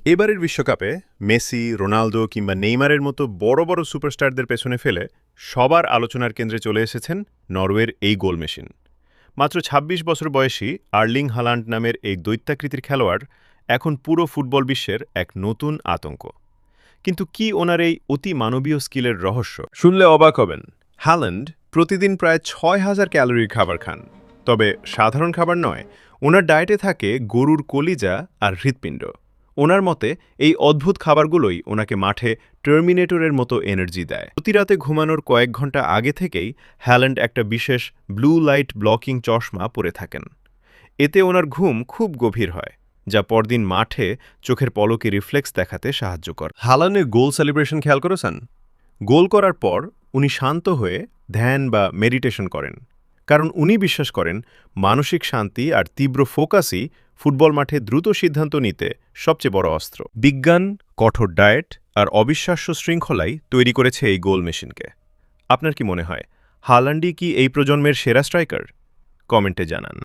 এবারের বিশ্বকাপে Messi, Ronaldo কিংবা নেইমারের মতো বড় বড় সুপারস্টারদের পেছনে ফেলে সবার আলোচনার কেন্দ্রে চলে এসেছেন নরওয়ের এই গোল মেশিন। মাত্র ২৬ বছর বয়সী আর্লিং হালান্ড নামের এই দৈত্যাকৃতির খেলোয়াড় এখন পুরো ফুটবল বিশ্বের এক নতুন আতঙ্ক। কিন্তু কি ওনার এই অতি মানবীয় স্কিলের রহস্য? শুনলে অবাক হবেন, হ্যালান্ড প্রতিদিন প্রায় ৬,০০০ ক্যালোরির খাবার খান। তবে সাধারণ খাবার নয়, ওনার ডায়েটে থাকে গরুর কলিজা আর হৃৎপিণ্ড। ওনার মতে এই অদ্ভুত খাবারগুলোই ওনাকে মাঠে টার্মিনেটরের মতো এনার্জি দেয়। প্রতি রাতে ঘুমানোর কয়েক ঘন্টা আগে থেকেই হ্যালান্ড একটা বিশেষ ব্লু লাইট ব্লকিং চশমা পরে থাকেন। এতে ওনার ঘুম খুব গভীর হয়, যা পরদিন মাঠে চোখের পলকে রিফ্লেক্স দেখাতে সাহায্য করে। হালানের গোল সেলিব্রেশন খেয়াল করেছেন? গোল করার পর উনি শান্ত হয়ে ধ্যান বা মেডিটেশন করেন, কারণ উনি বিশ্বাস করেন মানসিক শান্তি আর তীব্র ফোকাসই ফুটবল মাঠে দ্রুত সিদ্ধান্ত নিতে সবচেয়ে বড় অস্ত্র। বিজ্ঞান, কঠোর ডায়েট আর অবিশ্বাস্য শৃঙ্খলাই তৈরি করেছে এই গোল মেশিনকে। আপনার কি মনে হয়, হালান্ডই কি এই প্রজন্মের সেরা স্ট্রাইকার? কমেন্টে জানান।